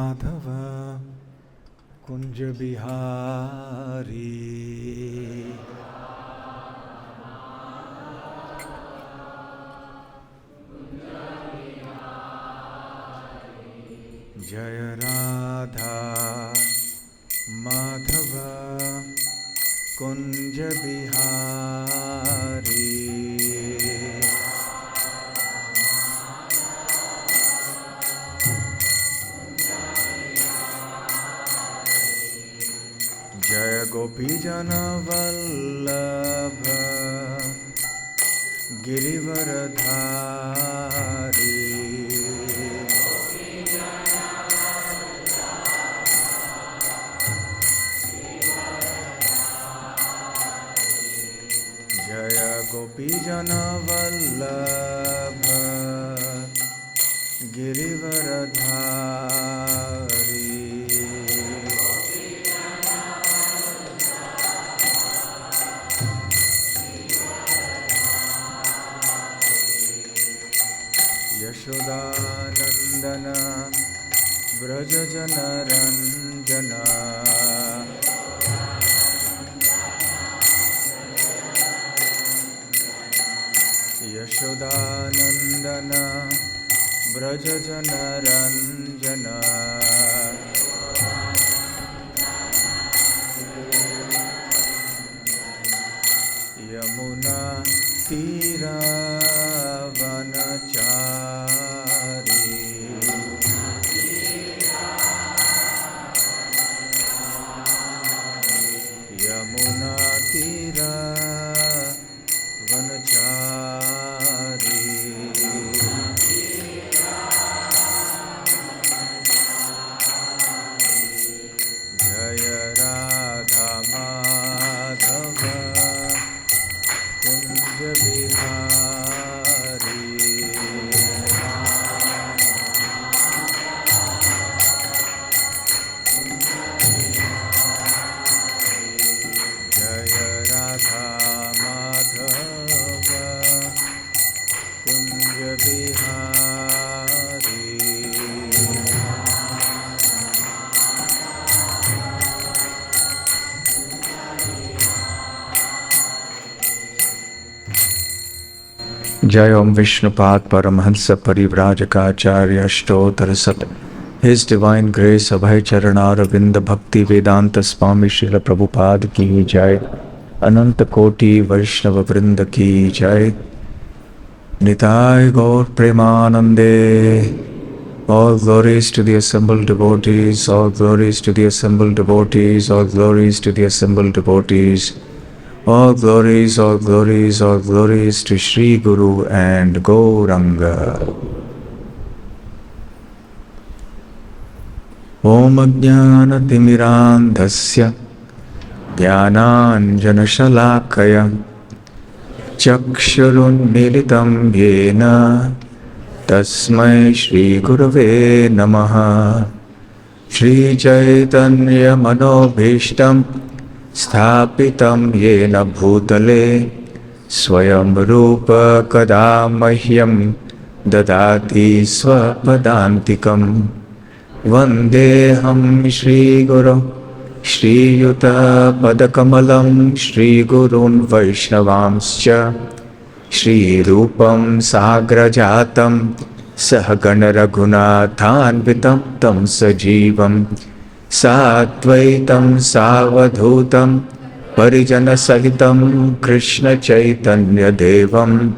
माधवा कुंज बिहारी जय राधा माधवा कुंज बिहारी जय गोपीजन वल्लभ गिरिवरधारी जय गोपीजन वल्लभ गिरिवरधारी यशोदानंदन व्रज जनरंजन यशोदानंदन व्रज जनरंजन यमुना तीरा वनचारी यमुना तीरा वनचारी जय राधा माधव कुंज बिहारी जय राधा माधव कुंज बिहारी जय ओम विष्णुपाद परमहंस परिव्राजकाचार्य अष्टोत्तर सत His Divine Grace Abhay Charanaravindh Bhakti Vedanta Swami Srila Prabhupada ki Jai Ananta Koti Vaishnava Vrinda ki Jai Nitai Gaur Premanande. All glories to the assembled devotees, all glories to the assembled devotees, all glories to the assembled devotees. All glories, all glories, all glories to Shri Guru and Gauranga. Om Ajnana Timirandhasya Jnananjana Shalakaya Chakshurun Militam Yena Tasmai Shri Gurave Namaha. Shri Chaitanya Manobhishtam Sthapitam Yena Bhutale Swayam Rupa Kada Mahyam Dadati Swapadantikam Vandeham Shri Guru Shri Yuta Padakamalam Shri Gurun Vaishnavamscha Shri Rupam Sagrajatam Sahagana Raghunathanvitam Tam Sajivam Satvaitam Savadhutam Parijana Sahitam Krishna Chaitanya Devam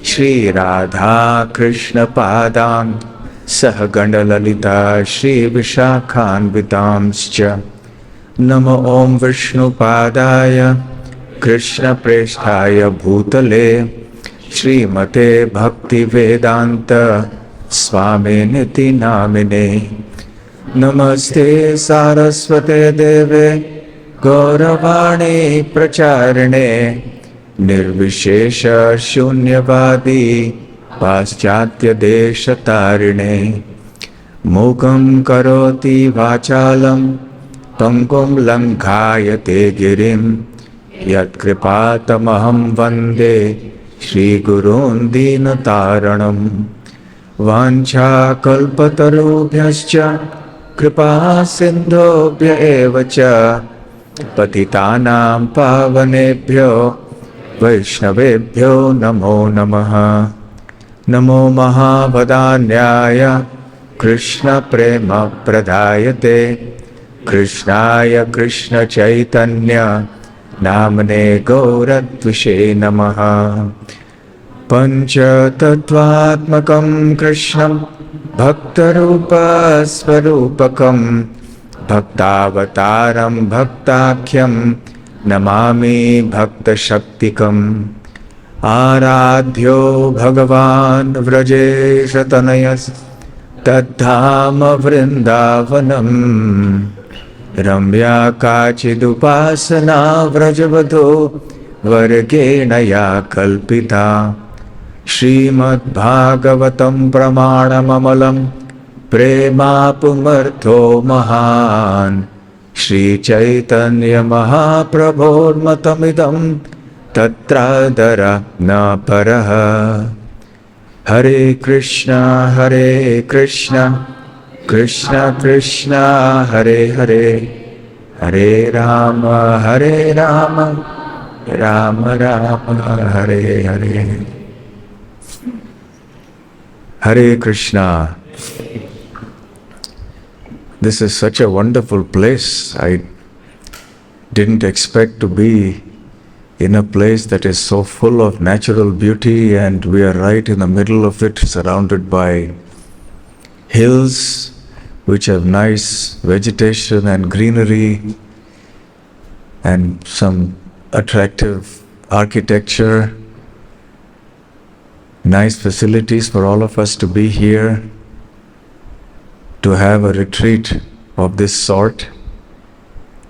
Shri Radha Krishna Padam Sahagana Lalita Shri Vishakhanvitamscha Nama Om Vishnu Padaya Krishna Presthaya Bhutale Shri Mate Bhakti Vedanta Swami Niti Namine Namaste Saraswate Deve Gauravani Pracharane Nirvishesha Shunyavadi Paschatya Deshatarine Mukam Karoti Vachalam Pangum Langhayate Girim Yat Kripatamaham Vande Shri Gurun Dinataranam Vancha Kalpatarubhyascha Kripa sindhobhya eva cha patitanam pavanebhyo Vaishnavebhyo namo namaha. Namo mahavadanyaya Krishna prema pradayate Krishnaya Krishna chaitanya namane gauradvishe namaha. Pancha tattvatmakam Krishnam bhaktarupa swarupakam bhaktavataram bhaktakyam namami bhakta shaktikam. Aradhyo bhagavan vrajesha tanayas tadhama vrindavanam ramya kachidupasana vrajavadho vargena ya kalpita. Srimad Bhagavatam pramanamamalam prema pumartho mahan Shri Chaitanya Mahaprabhor matamidam Tatradara na paraha. Hare Krishna, Krishna Krishna, Hare Hare, Hare Rama, Rama Rama, Hare Hare. Hare Krishna. This is such a wonderful place. I didn't expect to be in a place that is so full of natural beauty, and we are right in the middle of it, surrounded by hills which have nice vegetation and greenery and some attractive architecture, nice facilities for all of us to be here, to have a retreat of this sort.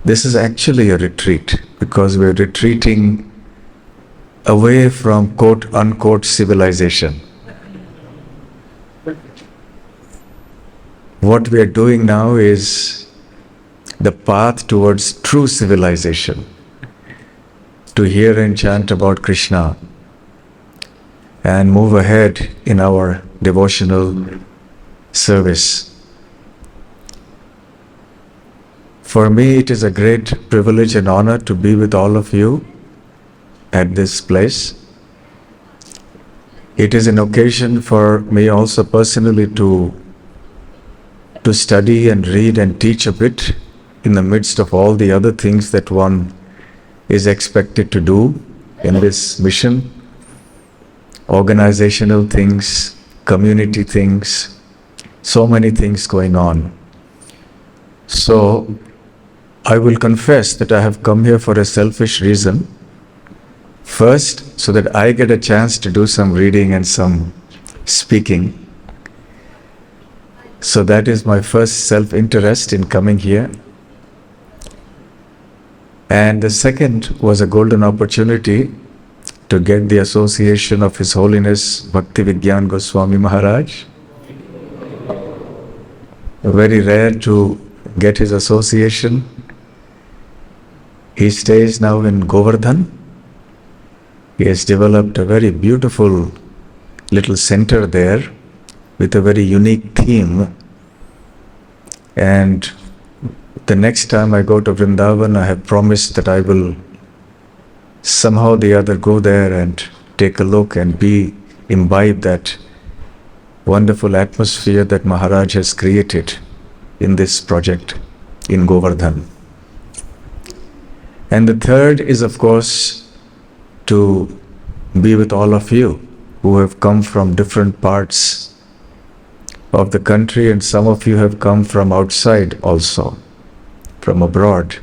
This is actually a retreat because we're retreating away from quote unquote civilization. What we are doing now is the path towards true civilization, to hear and chant about Krishna and move ahead in our devotional service. For me, it is a great privilege and honor to be with all of you at this place. It is an occasion for me also personally to study and read and teach a bit in the midst of all the other things that one is expected to do in this mission. Organizational things, community things, so many things going on. So, I will confess that I have come here for a selfish reason. First, so that I get a chance to do some reading and some speaking. So that is my first self-interest in coming here. And the second was a golden opportunity to get the association of His Holiness Bhakti Vigyan Goswami Maharaj. Very rare to get his association. He stays now in Govardhan. He has developed a very beautiful little center there with a very unique theme. And the next time I go to Vrindavan, I have promised that I will somehow or the other go there and take a look and imbibe that wonderful atmosphere that Maharaj has created in this project in Govardhan. And the third is, of course, to be with all of you who have come from different parts of the country, and some of you have come from outside also, from abroad.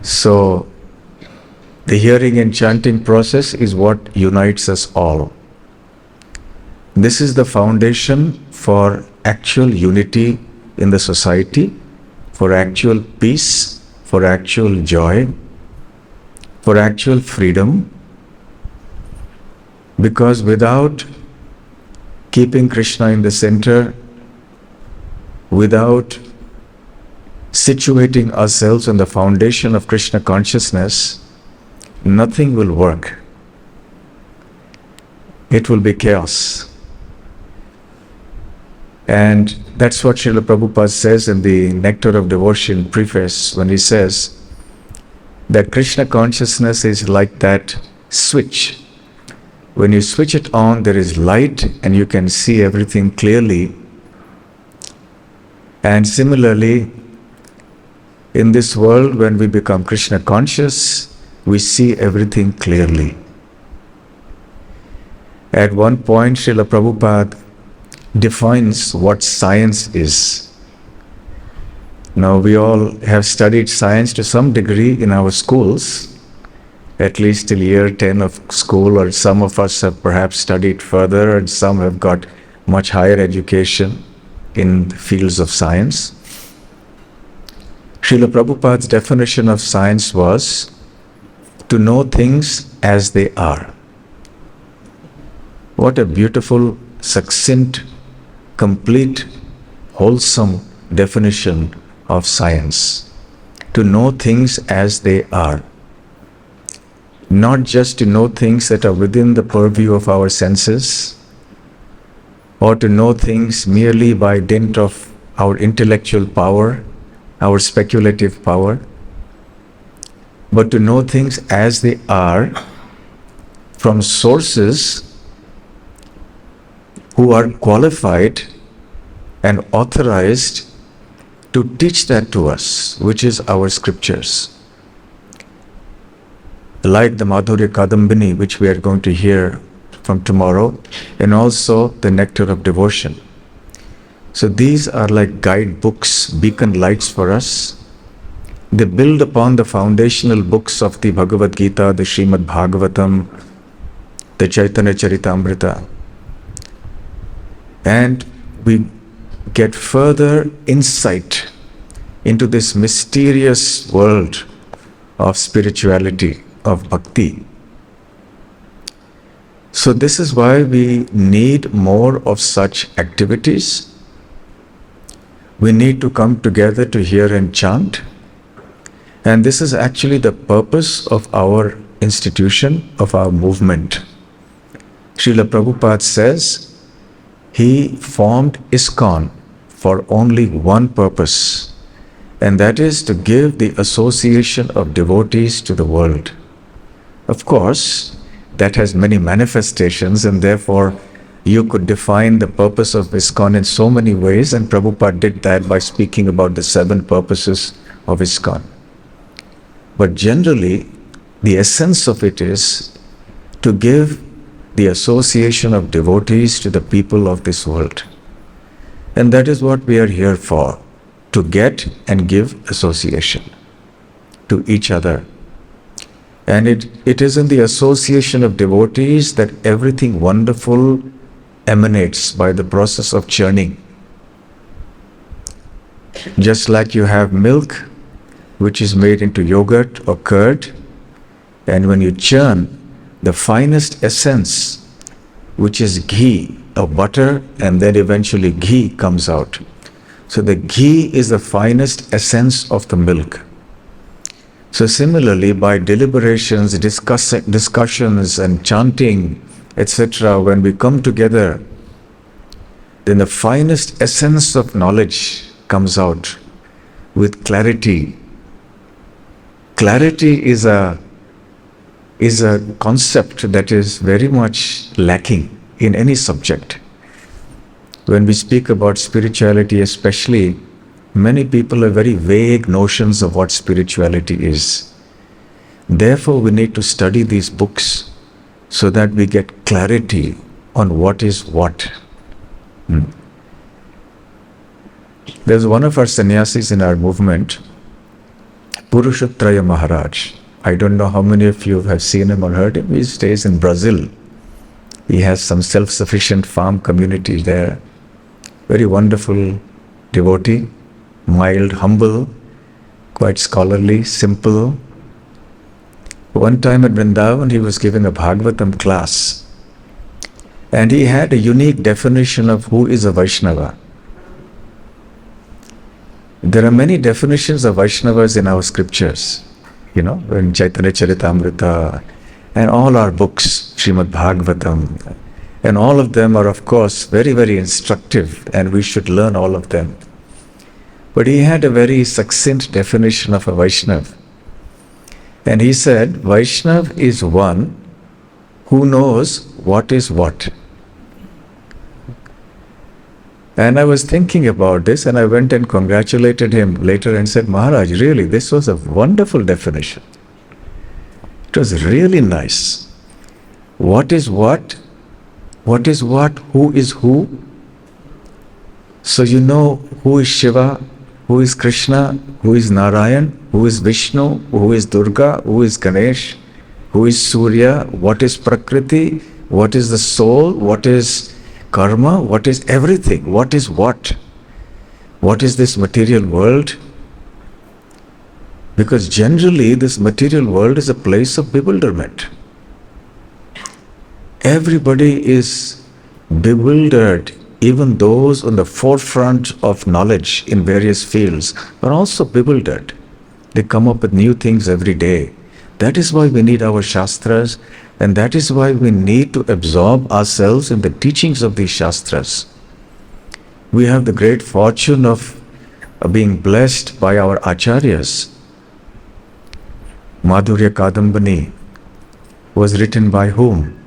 So, the hearing and chanting process is what unites us all. This is the foundation for actual unity in the society, for actual peace, for actual joy, for actual freedom. Because without keeping Krishna in the center, without situating ourselves on the foundation of Krishna consciousness, nothing will work. It will be chaos. And that's what Srila Prabhupada says in the Nectar of Devotion preface when he says that Krishna consciousness is like that switch. When you switch it on, there is light and you can see everything clearly. And similarly, in this world, when we become Krishna conscious, we see everything clearly. At one point, Srila Prabhupada defines what science is. Now, we all have studied science to some degree in our schools, at least till year 10 of school, or some of us have perhaps studied further, and some have got much higher education in the fields of science. Srila Prabhupada's definition of science was to know things as they are. What a beautiful, succinct, complete, wholesome definition of science. To know things as they are. Not just to know things that are within the purview of our senses, or to know things merely by dint of our intellectual power, our speculative power, but to know things as they are from sources who are qualified and authorized to teach that to us, which is our scriptures. Like the Madhurya Kadambini, which we are going to hear from tomorrow, and also the Nectar of Devotion. So these are like guidebooks, beacon lights for us. They build upon the foundational books of the Bhagavad Gita, the Srimad Bhagavatam, the Chaitanya Charitamrita. And we get further insight into this mysterious world of spirituality, of bhakti. So this is why we need more of such activities. We need to come together to hear and chant. And this is actually the purpose of our institution, of our movement. Srila Prabhupada says, he formed ISKCON for only one purpose, and that is to give the association of devotees to the world. Of course, that has many manifestations, and therefore you could define the purpose of ISKCON in so many ways, and Prabhupada did that by speaking about the 7 purposes of ISKCON. But generally, the essence of it is to give the association of devotees to the people of this world. And that is what we are here for, to get and give association to each other. And it is in the association of devotees that everything wonderful emanates by the process of churning. Just like you have milk, which is made into yogurt or curd, and when you churn, the finest essence, which is ghee or butter, and then eventually ghee comes out. So the ghee is the finest essence of the milk. So similarly, by deliberations, discussions and chanting, etc., when we come together, then the finest essence of knowledge comes out with clarity. Clarity is a concept that is very much lacking in any subject. When we speak about spirituality especially, many people have very vague notions of what spirituality is. Therefore, we need to study these books so that we get clarity on what is what. There's one of our sannyasis in our movement, Purushottaya Maharaj. I don't know how many of you have seen him or heard him. He stays in Brazil. He has some self-sufficient farm community there. Very wonderful devotee, mild, humble, quite scholarly, simple. One time at Vrindavan, he was giving a Bhagavatam class. And he had a unique definition of who is a Vaishnava. There are many definitions of Vaishnavas in our scriptures. In Chaitanya Charitamrita and all our books, Srimad Bhagavatam, And all of them are, of course, very, very instructive, and we should learn all of them. But he had a very succinct definition of a Vaishnav. And he said, Vaishnav is one who knows what is what. And I was thinking about this, and I went and congratulated him later and said, Maharaj, really, this was a wonderful definition. It was really nice. What is what? What is what? Who is who? So you know who is Shiva, who is Krishna, who is Narayan, who is Vishnu, who is Durga, who is Ganesh, who is Surya, what is Prakriti, what is the soul, what is karma, what is everything, what is what? What is this material world? Because generally this material world is a place of bewilderment. Everybody is bewildered. Even those on the forefront of knowledge in various fields are also bewildered. They come up with new things every day. That is why we need our Shastras, and that is why we need to absorb ourselves in the teachings of these Shastras. We have the great fortune of being blessed by our Acharyas. Madhurya Kadambani was written by whom?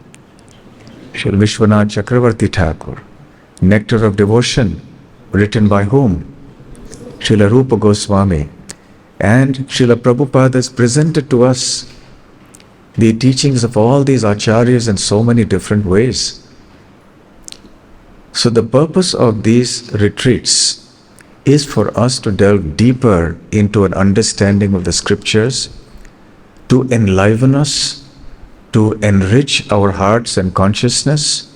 Shri Vishwanath Chakravarti Thakur. Nectar of Devotion, written by whom? Srila Rupa Goswami. And Srila Prabhupada has presented to us the teachings of all these acharyas in so many different ways. So the purpose of these retreats is for us to delve deeper into an understanding of the scriptures, to enliven us, to enrich our hearts and consciousness,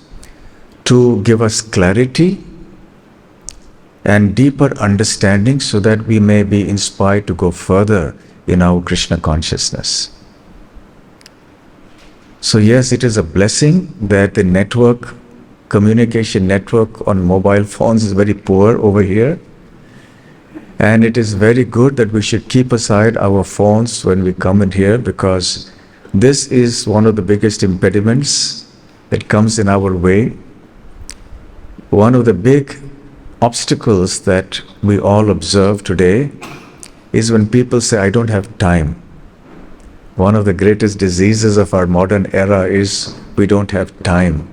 to give us clarity and deeper understanding so that we may be inspired to go further in our Krishna consciousness. So yes, it is a blessing that the network, communication network on mobile phones is very poor over here. And it is very good that we should keep aside our phones when we come in here, because this is one of the biggest impediments that comes in our way. One of the big obstacles that we all observe today is when people say, I don't have time. One of the greatest diseases of our modern era is we don't have time.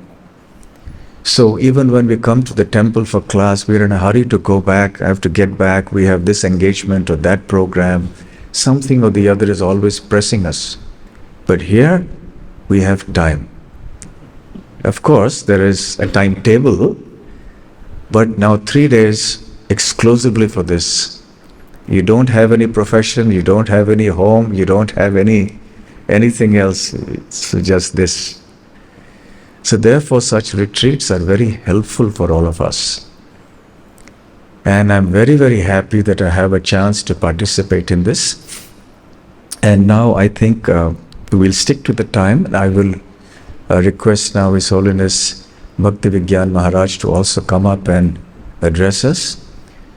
So even when we come to the temple for class, we're in a hurry to go back, I have to get back, we have this engagement or that program. Something or the other is always pressing us. But here, we have time. Of course, there is a timetable, but now 3 days exclusively for this. You don't have any profession, you don't have any home, you don't have anything else. It's just this. So therefore, such retreats are very helpful for all of us. And I'm very, very happy that I have a chance to participate in this. And now I think we will stick to the time, and I will request now His Holiness Bhakti Vigyan Maharaj to also come up and address us.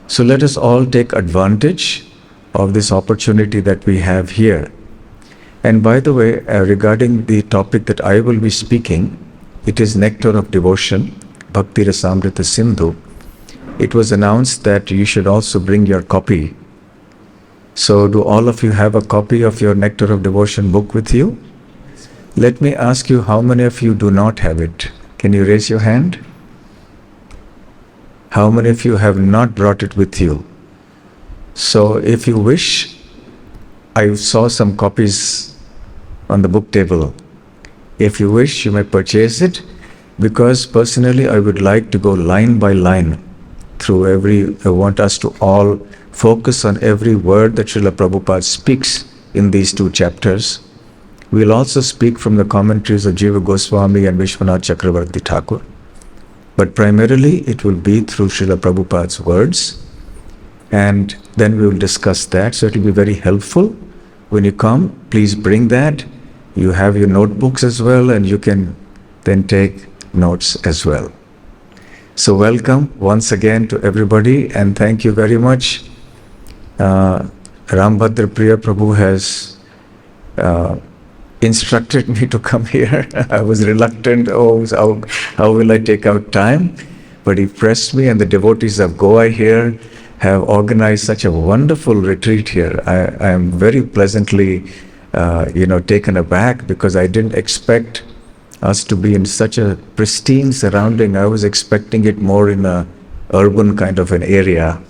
So let us all take advantage of this opportunity that we have here. And by the way, regarding the topic that I will be speaking, it is Nectar of Devotion, Bhakti Rasamrita Sindhu. It was announced that you should also bring your copy. So do all of you have a copy of your Nectar of Devotion book with you? Let me ask you, how many of you do not have it? Can you raise your hand? How many of you have not brought it with you? So if you wish, I saw some copies on the book table. If you wish, you may purchase it, because personally I would like to go line by line through I want us to all focus on every word that Srila Prabhupada speaks in these 2 chapters. We'll also speak from the commentaries of Jiva Goswami and Vishwanath Chakravarti Thakur. But primarily it will be through Srila Prabhupada's words, and then we will discuss that. So it will be very helpful. When you come, please bring that. You have your notebooks as well, and you can then take notes as well. So welcome once again to everybody, and thank you very much. Rambhadra Priya Prabhu has instructed me to come here. I was reluctant. Oh, how will I take out time? But he pressed me, and the devotees of Goa here have organized such a wonderful retreat here. I am very pleasantly, taken aback, because I didn't expect us to be in such a pristine surrounding. I was expecting it more in a urban kind of an area.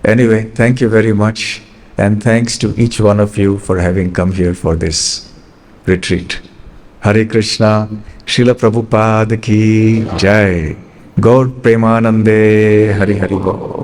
Anyway, thank you very much, and thanks to each one of you for having come here for this retreat. Hare Krishna, Srila Prabhupada ki Jai. Gaur Premanande, Hari Hari Bol.